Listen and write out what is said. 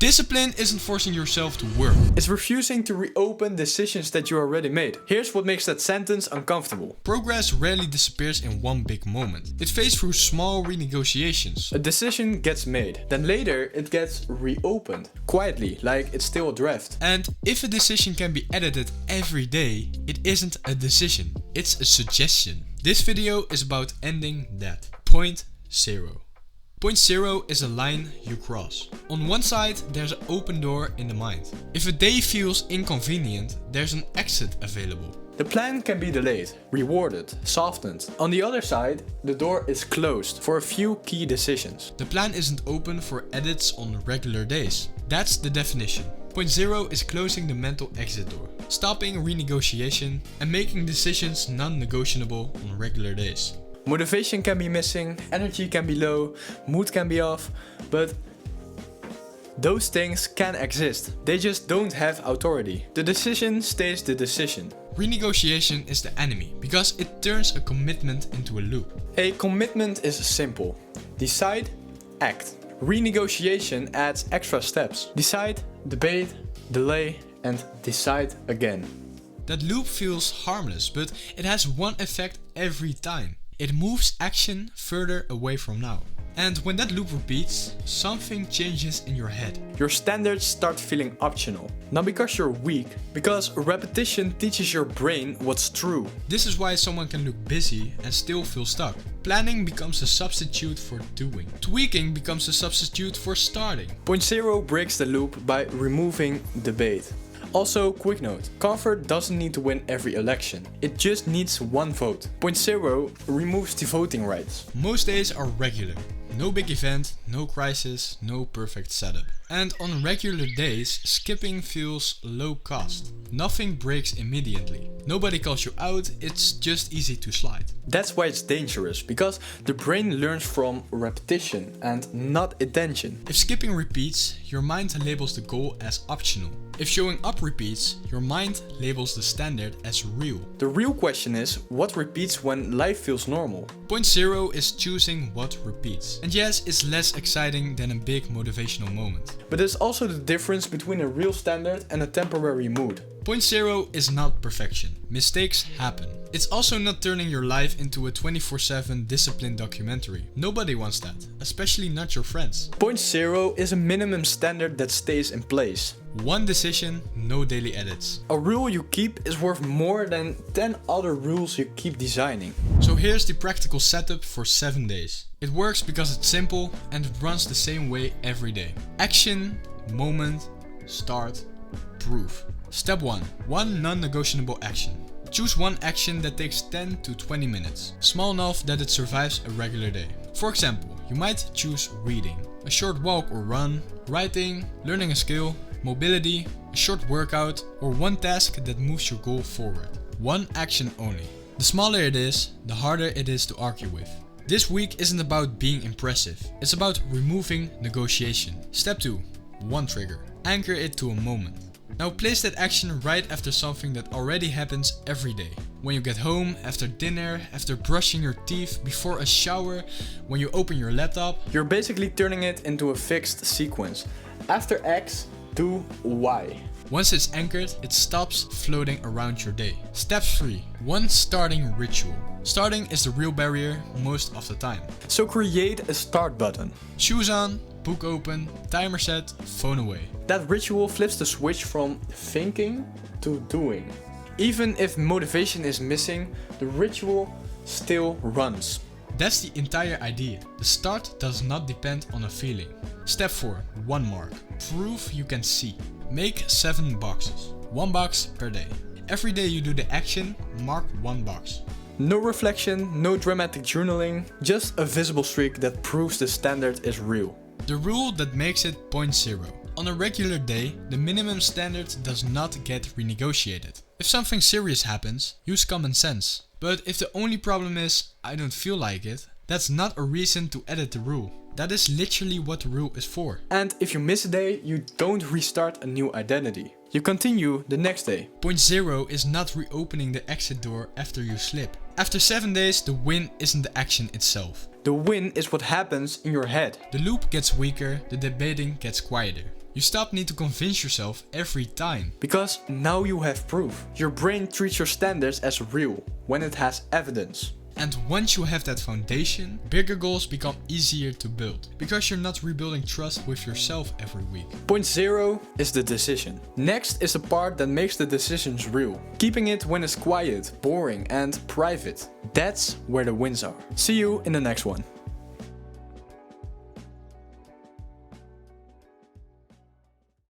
Discipline isn't forcing yourself to work. It's refusing to reopen decisions that you already made. Here's what makes that sentence uncomfortable. Progress rarely disappears in one big moment. It fades through small renegotiations. A decision gets made, then later it gets reopened, quietly, like it's still a draft. And if a decision can be edited every day, it isn't a decision, it's a suggestion. This video is about ending that. Point 0. Point 0 is a line you cross. On one side, there's an open door in the mind. If a day feels inconvenient, there's an exit available. The plan can be delayed, rewarded, softened. On the other side, the door is closed for a few key decisions. The plan isn't open for edits on regular days. That's the definition. Point 0 is closing the mental exit door, stopping renegotiation and making decisions non-negotiable on regular days. Motivation can be missing, energy can be low, mood can be off, but those things can exist. They just don't have authority. The decision stays the decision. Renegotiation is the enemy because it turns a commitment into a loop. A commitment is simple. Decide, act. Renegotiation adds extra steps. Decide, debate, delay, and decide again. That loop feels harmless, but it has one effect every time. It moves action further away from now. And when that loop repeats, something changes in your head. Your standards start feeling optional. Not because you're weak, because repetition teaches your brain what's true. This is why someone can look busy and still feel stuck. Planning becomes a substitute for doing. Tweaking becomes a substitute for starting. Point 0 breaks the loop by removing debate. Also, quick note, comfort doesn't need to win every election. It just needs one vote. Point 0 removes the voting rights. Most days are regular. No big event, no crisis, no perfect setup. And on regular days, skipping feels low cost. Nothing breaks immediately. Nobody calls you out, it's just easy to slide. That's why it's dangerous, because the brain learns from repetition and not attention. If skipping repeats, your mind labels the goal as optional. If showing up repeats, your mind labels the standard as real. The real question is, what repeats when life feels normal? Point 0 is choosing what repeats. And yes, it's less exciting than a big motivational moment. But there's also the difference between a real standard and a temporary mood. Point 0 is not perfection. Mistakes happen. It's also not turning your life into a 24/7 discipline documentary. Nobody wants that, especially not your friends. Point 0 is a minimum standard that stays in place. One decision, no daily edits. A rule you keep is worth more than 10 other rules you keep designing. So here's the practical setup for 7 days. It works because it's simple and it runs the same way every day. Action, moment, start, proof. Step 1. One non-negotiable action. Choose one action that takes 10 to 20 minutes, small enough that it survives a regular day. For example, you might choose reading, a short walk or run, writing, learning a skill, mobility, a short workout, or one task that moves your goal forward. One action only. The smaller it is, the harder it is to argue with. This week isn't about being impressive, it's about removing negotiation. Step 2. One trigger. Anchor it to a moment. Now place that action right after something that already happens every day. When you get home, after dinner, after brushing your teeth, before a shower, when you open your laptop. You're basically turning it into a fixed sequence. After X, do Y. Once it's anchored, it stops floating around your day. Step 3. One starting ritual. Starting is the real barrier most of the time. So create a start button. Shoes on, book open, timer set, phone away. That ritual flips the switch from thinking to doing. Even if motivation is missing, the ritual still runs. That's the entire idea. The start does not depend on a feeling. Step 4. One mark. Proof you can see. Make 7 boxes. 1 box per day. Every day you do the action, mark 1 box. No reflection, no dramatic journaling, just a visible streak that proves the standard is real. The rule that makes it point 0. On a regular day, the minimum standard does not get renegotiated. If something serious happens, use common sense. But if the only problem is, I don't feel like it, that's not a reason to edit the rule. That is literally what the rule is for. And if you miss a day, you don't restart a new identity. You continue the next day. Point 0 is not reopening the exit door after you slip. After 7 days, the win isn't the action itself. The win is what happens in your head. The loop gets weaker, the debating gets quieter. You stop need to convince yourself every time. Because now you have proof. Your brain treats your standards as real when it has evidence. And once you have that foundation, bigger goals become easier to build. Because you're not rebuilding trust with yourself every week. Point 0 is the decision. Next is the part that makes the decisions real. Keeping it when it's quiet, boring and private. That's where the wins are. See you in the next one.